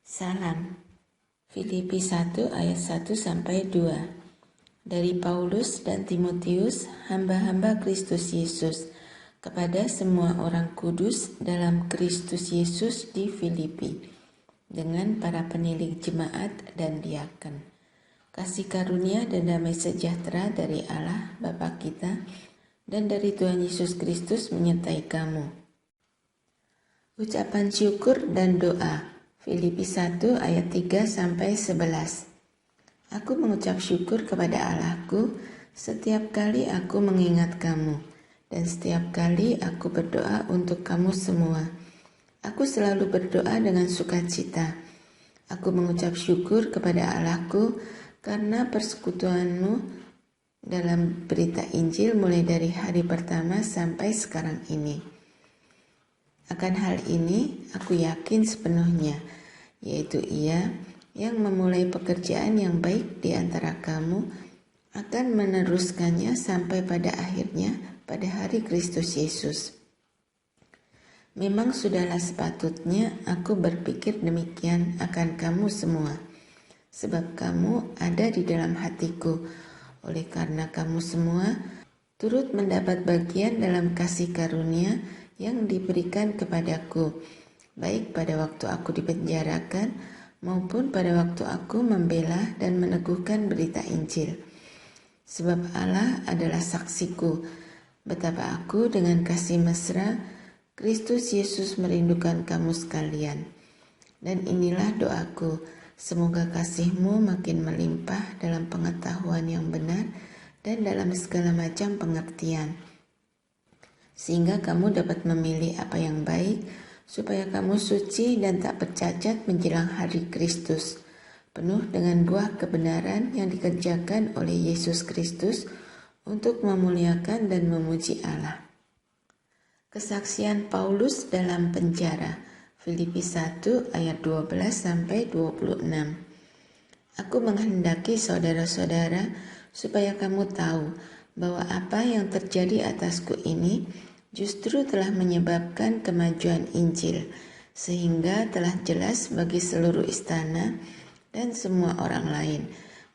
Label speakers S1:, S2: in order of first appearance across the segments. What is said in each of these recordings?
S1: Salam. Filipi 1 ayat 1-2. Dari Paulus dan Timotius, hamba-hamba Kristus Yesus, kepada semua orang kudus dalam Kristus Yesus di Filipi, dengan para penilik jemaat dan diaken. Kasih karunia dan damai sejahtera dari Allah Bapa kita dan dari Tuhan Yesus Kristus menyertai kamu. Ucapan syukur dan doa. Filipi 1 ayat 3-11. Aku mengucap syukur kepada Allahku setiap kali aku mengingat kamu, dan setiap kali aku berdoa untuk kamu semua. Aku selalu berdoa dengan sukacita. Aku mengucap syukur kepada Allahku karena persekutuanmu dalam berita Injil mulai dari hari pertama sampai sekarang ini. Akan hal ini aku yakin sepenuhnya, yaitu Ia yang memulai pekerjaan yang baik di antara kamu akan meneruskannya sampai pada akhirnya pada hari Kristus Yesus. Memang sudahlah sepatutnya aku berpikir demikian akan kamu semua, sebab kamu ada di dalam hatiku, oleh karena kamu semua turut mendapat bagian dalam kasih karunia yang diberikan kepadaku, baik pada waktu aku dipenjarakan maupun pada waktu aku membela dan meneguhkan berita Injil. Sebab Allah adalah saksiku, betapa aku dengan kasih mesra Kristus Yesus merindukan kamu sekalian. Dan inilah doaku, semoga kasihmu makin melimpah dalam pengetahuan yang benar dan dalam segala macam pengertian, sehingga kamu dapat memilih apa yang baik, supaya kamu suci dan tak bercacat menjelang hari Kristus, penuh dengan buah kebenaran yang dikerjakan oleh Yesus Kristus untuk memuliakan dan memuji Allah. Kesaksian Paulus dalam penjara. Filipi 1 ayat 12-26. Aku menghendaki saudara-saudara supaya kamu tahu bahwa apa yang terjadi atasku ini justru telah menyebabkan kemajuan Injil, sehingga telah jelas bagi seluruh istana dan semua orang lain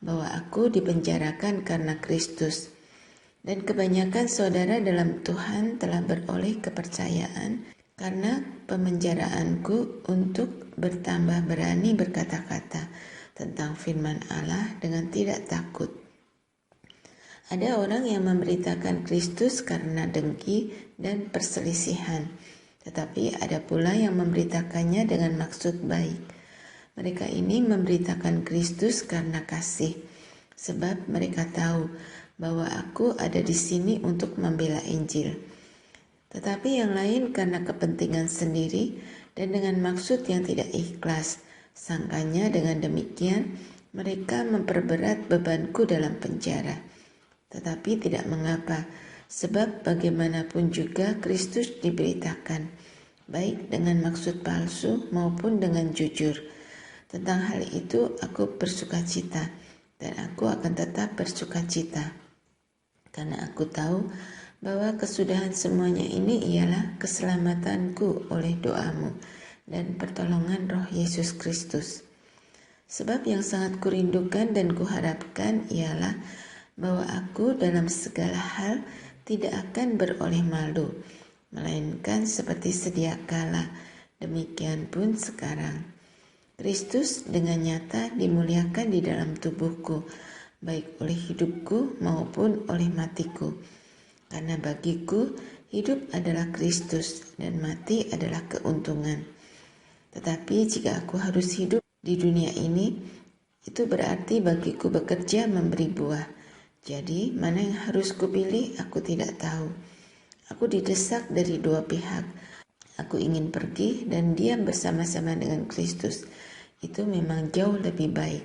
S1: bahwa aku dipenjarakan karena Kristus. Dan kebanyakan saudara dalam Tuhan telah beroleh kepercayaan karena pemenjaraanku untuk bertambah berani berkata-kata tentang firman Allah dengan tidak takut. Ada orang yang memberitakan Kristus karena dengki dan perselisihan, tetapi ada pula yang memberitakannya dengan maksud baik. Mereka ini memberitakan Kristus karena kasih, sebab mereka tahu bahwa aku ada di sini untuk membela Injil. Tetapi yang lain karena kepentingan sendiri dan dengan maksud yang tidak ikhlas. Sangkanya dengan demikian mereka memperberat bebanku dalam penjara. Tetapi tidak mengapa, sebab bagaimanapun juga Kristus diberitakan, baik dengan maksud palsu maupun dengan jujur. Tentang hal itu aku bersukacita, dan aku akan tetap bersukacita, karena aku tahu bahwa kesudahan semuanya ini ialah keselamatanku oleh doamu dan pertolongan Roh Yesus Kristus. Sebab yang sangat kurindukan dan kuharapkan ialah bahwa aku dalam segala hal tidak akan beroleh malu, melainkan seperti sedia kala, demikian pun sekarang. Kristus dengan nyata dimuliakan di dalam tubuhku, baik oleh hidupku maupun oleh matiku. Karena bagiku hidup adalah Kristus dan mati adalah keuntungan. Tetapi jika aku harus hidup di dunia ini, itu berarti bagiku bekerja memberi buah. Jadi mana yang harus kupilih aku tidak tahu. Aku didesak dari dua pihak. Aku ingin pergi dan diam bersama-sama dengan Kristus. Itu memang jauh lebih baik.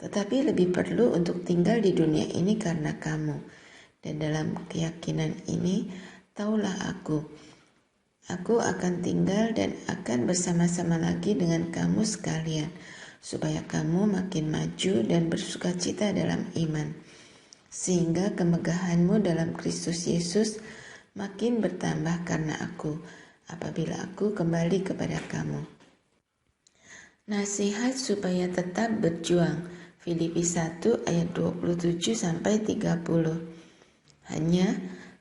S1: Tetapi lebih perlu untuk tinggal di dunia ini karena kamu. Dan dalam keyakinan ini, taulah aku akan tinggal dan akan bersama-sama lagi dengan kamu sekalian, supaya kamu makin maju dan bersukacita dalam iman, sehingga kemegahanmu dalam Kristus Yesus makin bertambah karena aku, apabila aku kembali kepada kamu. Nasihat supaya tetap berjuang. Filipi 1 ayat 27-30. Hanya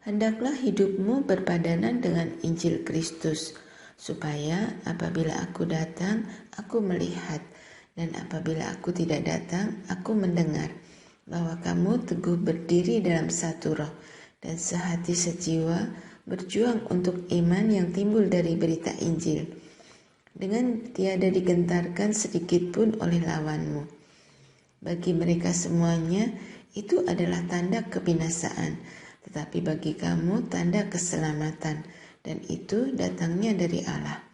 S1: hendaklah hidupmu berpadanan dengan Injil Kristus, supaya apabila aku datang, aku melihat, dan apabila aku tidak datang, aku mendengar, bahwa kamu teguh berdiri dalam satu roh, dan sehati sejiwa berjuang untuk iman yang timbul dari berita Injil, dengan tiada digentarkan sedikit pun oleh lawanmu. Bagi mereka semuanya, itu adalah tanda kebinasaan, tetapi bagi kamu tanda keselamatan, dan itu datangnya dari Allah.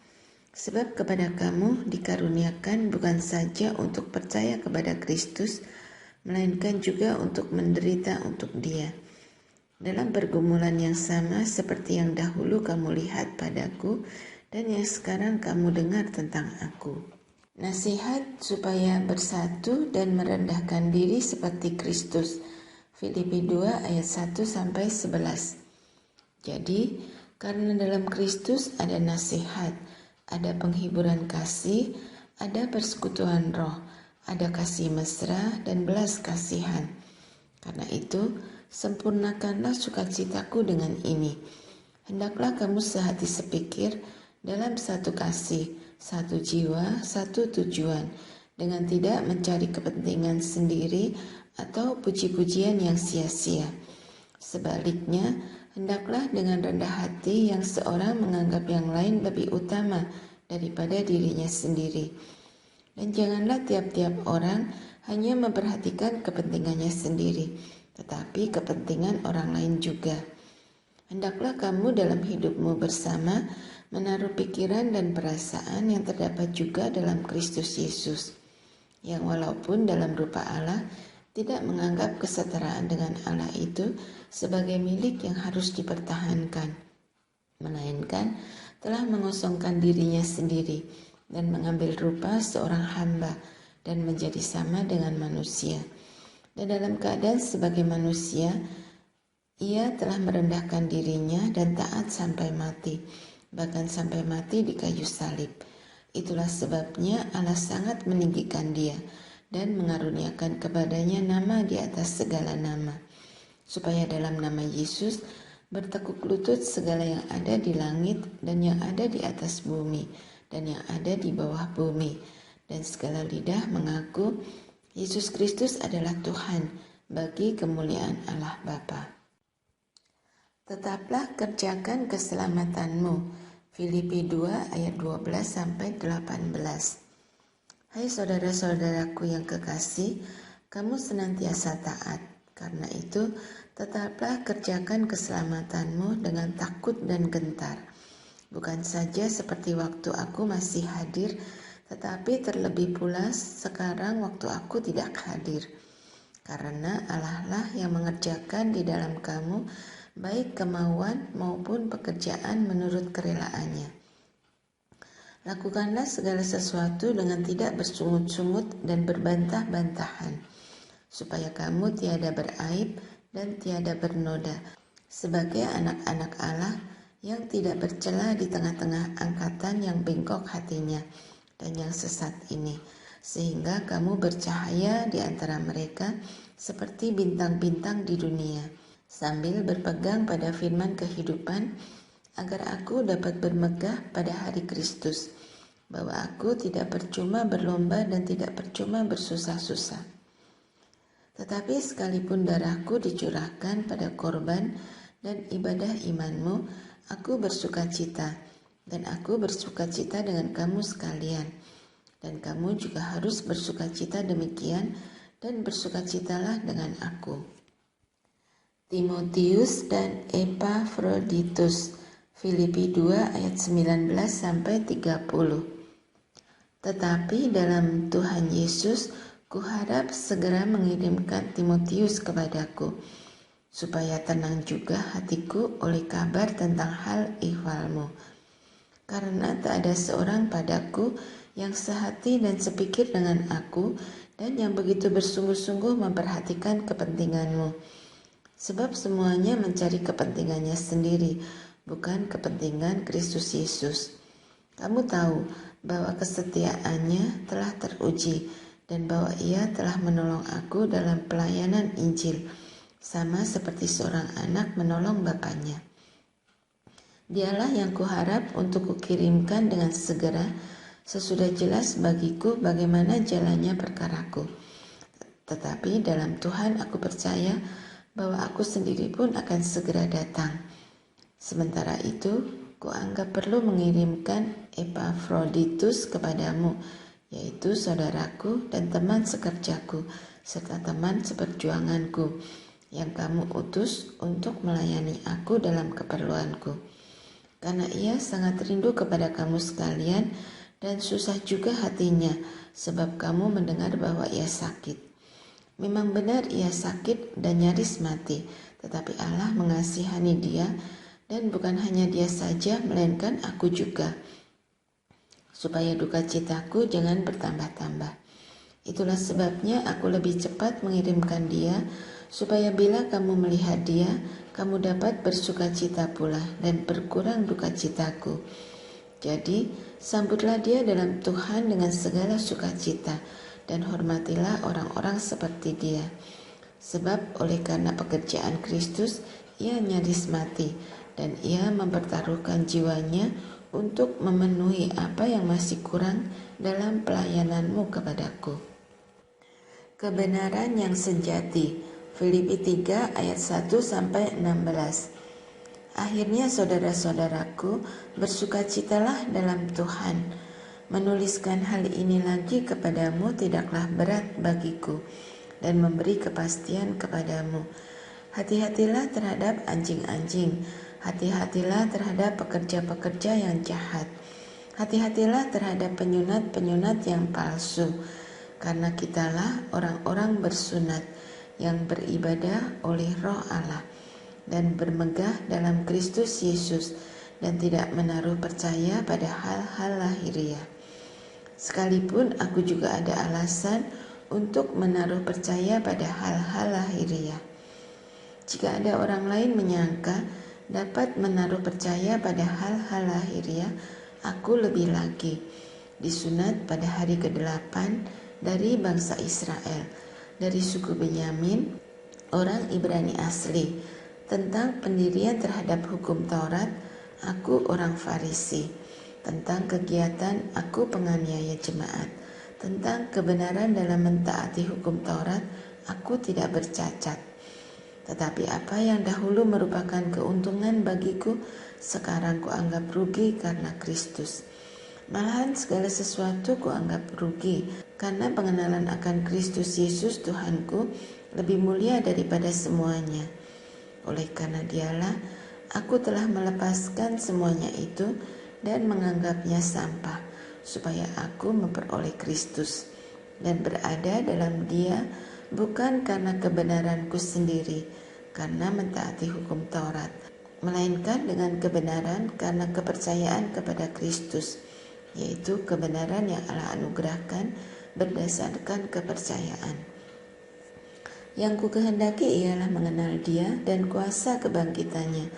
S1: Sebab kepada kamu dikaruniakan bukan saja untuk percaya kepada Kristus, melainkan juga untuk menderita untuk Dia, dalam pergumulan yang sama seperti yang dahulu kamu lihat padaku, dan yang sekarang kamu dengar tentang aku. Nasihat supaya bersatu dan merendahkan diri seperti Kristus. Filipi 2 ayat 1-11. Jadi, karena dalam Kristus ada nasihat, ada penghiburan kasih, ada persekutuan roh, ada kasih mesra dan belas kasihan. Karena itu, sempurnakanlah sukacitaku dengan ini. Hendaklah kamu sehati sepikir, dalam satu kasih, satu jiwa, satu tujuan, dengan tidak mencari kepentingan sendiri atau puji-pujian yang sia-sia. Sebaliknya, hendaklah dengan rendah hati yang seorang menganggap yang lain lebih utama daripada dirinya sendiri. Dan janganlah tiap-tiap orang hanya memperhatikan kepentingannya sendiri, tetapi kepentingan orang lain juga. Hendaklah kamu dalam hidupmu bersama menaruh pikiran dan perasaan yang terdapat juga dalam Kristus Yesus, yang walaupun dalam rupa Allah tidak menganggap kesetaraan dengan Allah itu sebagai milik yang harus dipertahankan, melainkan telah mengosongkan dirinya sendiri dan mengambil rupa seorang hamba dan menjadi sama dengan manusia. Dan dalam keadaan sebagai manusia, Ia telah merendahkan dirinya dan taat sampai mati, bahkan sampai mati di kayu salib. Itulah sebabnya Allah sangat meninggikan Dia dan mengaruniakan kepadanya nama di atas segala nama, supaya dalam nama Yesus bertekuk lutut segala yang ada di langit dan yang ada di atas bumi dan yang ada di bawah bumi, dan segala lidah mengaku Yesus Kristus adalah Tuhan, bagi kemuliaan Allah Bapa. Tetaplah kerjakan keselamatanmu. Filipi 2 ayat 12-18. Hai saudara-saudaraku yang kekasih, kamu senantiasa taat. Karena itu, tetaplah kerjakan keselamatanmu dengan takut dan gentar. Bukan saja seperti waktu aku masih hadir, tetapi terlebih pula sekarang waktu aku tidak hadir. Karena Allah lah yang mengerjakan di dalam kamu baik kemauan maupun pekerjaan menurut kerelaannya. Lakukanlah segala sesuatu dengan tidak bersungut-sungut dan berbantah-bantahan, supaya kamu tiada beraib dan tiada bernoda, sebagai anak-anak Allah yang tidak bercela di tengah-tengah angkatan yang bengkok hatinya dan yang sesat ini, sehingga kamu bercahaya di antara mereka seperti bintang-bintang di dunia, sambil berpegang pada firman kehidupan, agar aku dapat bermegah pada hari Kristus, bahwa aku tidak percuma berlomba dan tidak percuma bersusah-susah. Tetapi sekalipun darahku dicurahkan pada korban dan ibadah imanmu, aku bersukacita, dan aku bersukacita dengan kamu sekalian. Dan kamu juga harus bersukacita demikian, dan bersukacitalah dengan aku. Timotius dan Epafroditus. Filipi 2 ayat 19-30. Tetapi dalam Tuhan Yesus, kuharap segera mengirimkan Timotius kepadaku, supaya tenang juga hatiku oleh kabar tentang hal ihwalmu. Karena tak ada seorang padaku yang sehati dan sepikir dengan aku, dan yang begitu bersungguh-sungguh memperhatikan kepentinganmu. Sebab semuanya mencari kepentingannya sendiri, bukan kepentingan Kristus Yesus. Kamu tahu bahwa kesetiaannya telah teruji dan bahwa ia telah menolong aku dalam pelayanan Injil, sama seperti seorang anak menolong bapaknya. Dialah yang kuharap untuk kukirimkan dengan segera, sesudah jelas bagiku bagaimana jalannya perkaraku. Tetapi dalam Tuhan aku percaya bahwa aku sendiri pun akan segera datang. Sementara itu, kuanggap perlu mengirimkan Epafroditus kepadamu, yaitu saudaraku dan teman sekerjaku, serta teman seperjuanganku, yang kamu utus untuk melayani aku dalam keperluanku. Karena ia sangat rindu kepada kamu sekalian dan susah juga hatinya, sebab kamu mendengar bahwa ia sakit. Memang benar ia sakit dan nyaris mati, tetapi Allah mengasihani dia, dan bukan hanya dia saja, melainkan aku juga, supaya duka citaku jangan bertambah-tambah. Itulah sebabnya aku lebih cepat mengirimkan dia, supaya bila kamu melihat dia, kamu dapat bersuka cita pula dan berkurang duka citaku. Jadi, sambutlah dia dalam Tuhan dengan segala sukacita, dan hormatilah orang-orang seperti dia. Sebab oleh karena pekerjaan Kristus, ia nyaris mati, dan ia mempertaruhkan jiwanya untuk memenuhi apa yang masih kurang dalam pelayananmu kepadaku. Kebenaran yang sejati. Filipi 3 ayat 1-16. Akhirnya saudara-saudaraku, bersukacitalah dalam Tuhan. Menuliskan hal ini lagi kepadamu tidaklah berat bagiku, dan memberi kepastian kepadamu. Hati-hatilah terhadap anjing-anjing, hati-hatilah terhadap pekerja-pekerja yang jahat, hati-hatilah terhadap penyunat-penyunat yang palsu, karena kitalah orang-orang bersunat yang beribadah oleh Roh Allah dan bermegah dalam Kristus Yesus dan tidak menaruh percaya pada hal-hal lahiriah. Sekalipun aku juga ada alasan untuk menaruh percaya pada hal-hal lahiriah. Jika ada orang lain menyangka dapat menaruh percaya pada hal-hal lahiriah, aku lebih lagi. Disunat pada hari ke-8 dari bangsa Israel, dari suku Benyamin, orang Ibrani asli. Tentang pendirian terhadap hukum Taurat, aku orang Farisi. Tentang kegiatan, aku penganiaya jemaat. Tentang kebenaran dalam mentaati hukum Taurat, aku tidak bercacat. Tetapi apa yang dahulu merupakan keuntungan bagiku, sekarang kuanggap rugi karena Kristus. Malahan segala sesuatu kuanggap rugi, karena pengenalan akan Kristus Yesus Tuhanku lebih mulia daripada semuanya. Oleh karena dialah, aku telah melepaskan semuanya itu dan menganggapnya sampah, supaya aku memperoleh Kristus dan berada dalam dia, bukan karena kebenaranku sendiri, karena mentaati hukum Taurat, melainkan dengan kebenaran karena kepercayaan kepada Kristus, yaitu kebenaran yang Allah anugerahkan berdasarkan kepercayaan. Yang ku kehendaki ialah mengenal dia dan kuasa kebangkitannya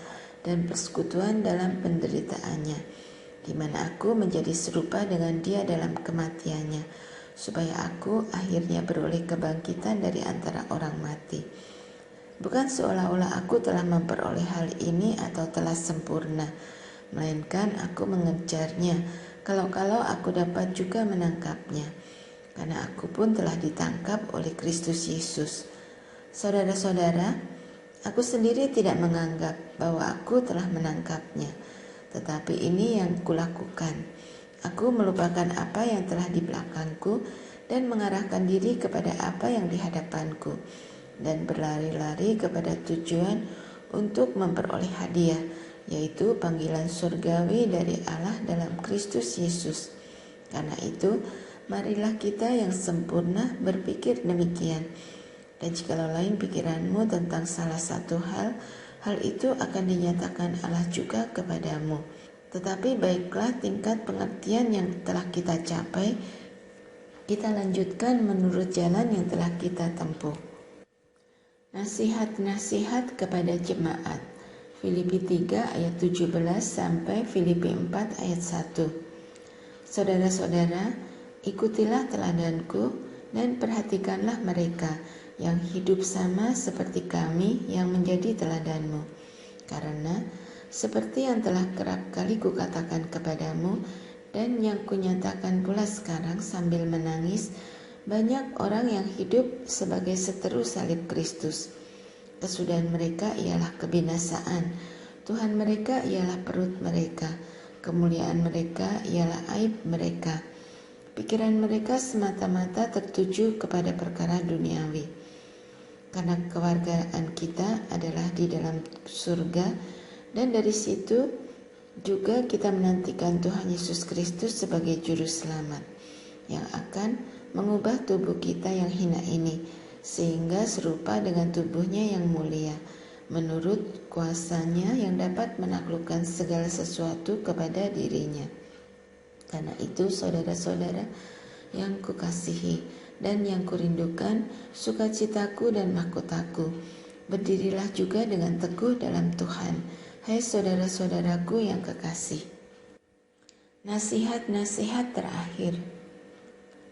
S1: dan persekutuan dalam penderitaannya, di mana aku menjadi serupa dengan dia dalam kematiannya, supaya aku akhirnya beroleh kebangkitan dari antara orang mati. Bukan seolah-olah aku telah memperoleh hal ini atau telah sempurna, melainkan aku mengejarnya, kalau-kalau aku dapat juga menangkapnya, karena aku pun telah ditangkap oleh Kristus Yesus. Saudara-saudara, aku sendiri tidak menganggap bahwa aku telah menangkapnya, tetapi ini yang kulakukan. Aku melupakan apa yang telah di belakangku dan mengarahkan diri kepada apa yang di hadapanku, dan berlari-lari kepada tujuan untuk memperoleh hadiah, yaitu panggilan surgawi dari Allah dalam Kristus Yesus. Karena itu, marilah kita yang sempurna berpikir demikian. Dan jikalau lain pikiranmu tentang salah satu hal itu akan dinyatakan Allah juga kepadamu. Tetapi baiklah tingkat pengertian yang telah kita capai, kita lanjutkan menurut jalan yang telah kita tempuh. Nasihat-nasihat kepada jemaat. Filipi 3 ayat 17 sampai Filipi 4 ayat 1. Saudara-saudara, ikutilah teladanku dan perhatikanlah mereka yang hidup sama seperti kami yang menjadi teladanmu. Karena seperti yang telah kerap kali kukatakan kepadamu dan yang kunyatakan pula sekarang sambil menangis, banyak orang yang hidup sebagai seteru salib Kristus. Kesudahan mereka ialah kebinasaan, Tuhan mereka ialah perut mereka, kemuliaan mereka ialah aib mereka. Pikiran mereka semata-mata tertuju kepada perkara duniawi. Karena kewargaan kita adalah di dalam surga, dan dari situ juga kita menantikan Tuhan Yesus Kristus sebagai juru selamat yang akan mengubah tubuh kita yang hina ini sehingga serupa dengan tubuhnya yang mulia menurut kuasanya yang dapat menaklukkan segala sesuatu kepada dirinya. Karena itu saudara-saudara yang kukasihi dan yang kurindukan, sukacitaku dan mahkotaku, berdirilah juga dengan teguh dalam Tuhan, hai saudara-saudaraku yang kekasih. Nasihat-nasihat terakhir.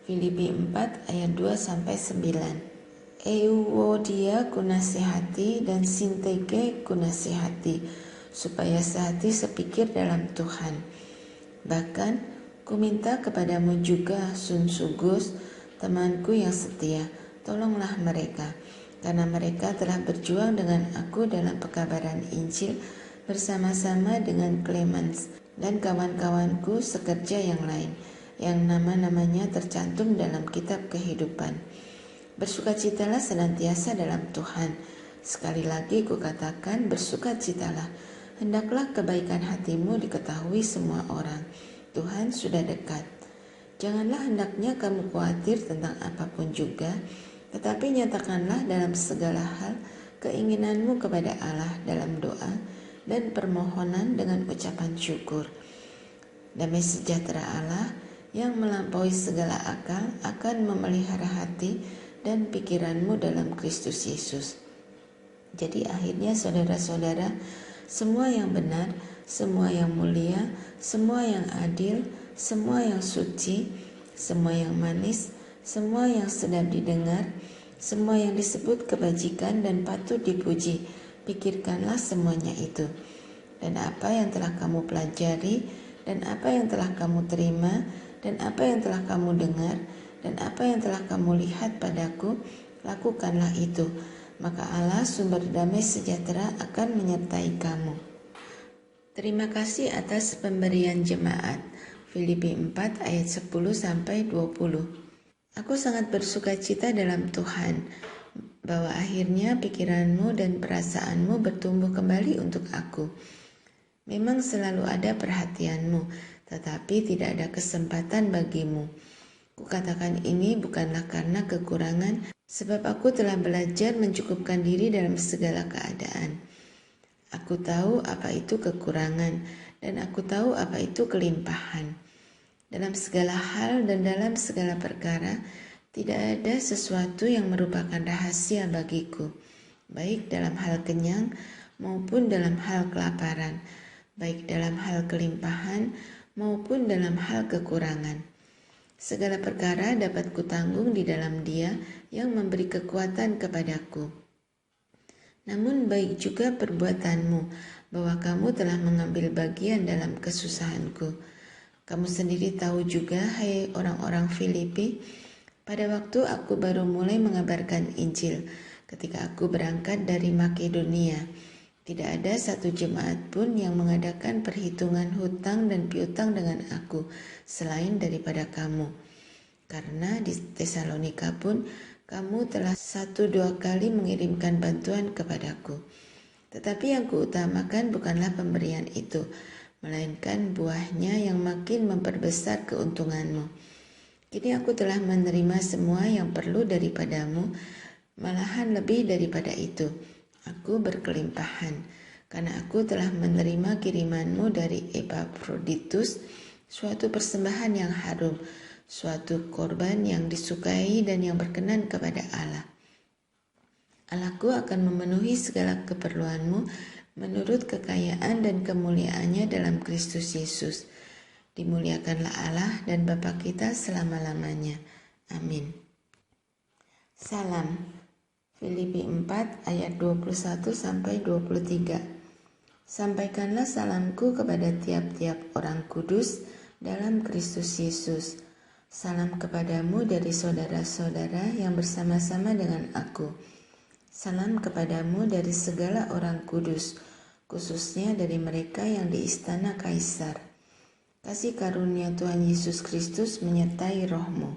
S1: Filipi 4 ayat 2-9. Euodia kunasihati dan Sinteke kunasihati, supaya sehati sepikir dalam Tuhan. Bahkan kuminta kepadamu juga Sunsugus, temanku yang setia, tolonglah mereka, karena mereka telah berjuang dengan aku dalam pekabaran Injil bersama-sama dengan Clemens dan kawan-kawanku sekerja yang lain, yang nama-namanya tercantum dalam kitab kehidupan. Bersukacitalah senantiasa dalam Tuhan. Sekali lagi kukatakan, bersukacitalah. Hendaklah kebaikan hatimu diketahui semua orang. Tuhan sudah dekat. Janganlah hendaknya kamu khawatir tentang apapun juga, tetapi nyatakanlah dalam segala hal keinginanmu kepada Allah dalam doa dan permohonan dengan ucapan syukur. Damai sejahtera Allah yang melampaui segala akal akan memelihara hati dan pikiranmu dalam Kristus Yesus. Jadi akhirnya saudara-saudara, semua yang benar, semua yang mulia, semua yang adil, semua yang suci, semua yang manis, semua yang sedap didengar, semua yang disebut kebajikan dan patut dipuji, pikirkanlah semuanya itu. Dan apa yang telah kamu pelajari, dan apa yang telah kamu terima, dan apa yang telah kamu dengar, dan apa yang telah kamu lihat padaku, lakukanlah itu. Maka Allah sumber damai sejahtera akan menyertai kamu. Terima kasih atas pemberian jemaat. Filipi 4 ayat 10-20. Aku sangat bersukacita dalam Tuhan bahwa akhirnya pikiranmu dan perasaanmu bertumbuh kembali untuk aku. Memang selalu ada perhatianmu, tetapi tidak ada kesempatan bagimu. Kukatakan ini bukanlah karena kekurangan, sebab aku telah belajar mencukupkan diri dalam segala keadaan. Aku tahu apa itu kekurangan, dan aku tahu apa itu kelimpahan. Dalam segala hal dan dalam segala perkara, tidak ada sesuatu yang merupakan rahasia bagiku, baik dalam hal kenyang maupun dalam hal kelaparan, baik dalam hal kelimpahan maupun dalam hal kekurangan. Segala perkara dapat kutanggung di dalam Dia yang memberi kekuatan kepadaku. Namun baik juga perbuatanmu, bahwa kamu telah mengambil bagian dalam kesusahanku. Kamu sendiri tahu juga, hai orang-orang Filipi, pada waktu aku baru mulai mengabarkan Injil, ketika aku berangkat dari Makedonia, tidak ada satu jemaat pun yang mengadakan perhitungan hutang dan piutang dengan aku selain daripada kamu. Karena di Tesalonika pun kamu telah 1-2 kali mengirimkan bantuan kepadaku. Tetapi yang kuutamakan bukanlah pemberian itu, melainkan buahnya yang makin memperbesar keuntunganmu. Kini aku telah menerima semua yang perlu daripadamu, malahan lebih daripada itu. Aku berkelimpahan, karena aku telah menerima kirimanmu dari Epaphroditus, suatu persembahan yang harum, suatu korban yang disukai dan yang berkenan kepada Allah. Allahku akan memenuhi segala keperluanmu menurut kekayaan dan kemuliaannya dalam Kristus Yesus. Dimuliakanlah Allah dan Bapa kita selama-lamanya. Amin. Salam. Filipi 4 ayat 21-23. Sampaikanlah salamku kepada tiap-tiap orang kudus dalam Kristus Yesus. Salam kepadamu dari saudara-saudara yang bersama-sama dengan aku. Salam kepadamu dari segala orang kudus, khususnya dari mereka yang di istana Kaisar. Kasih karunia Tuhan Yesus Kristus menyertai rohmu.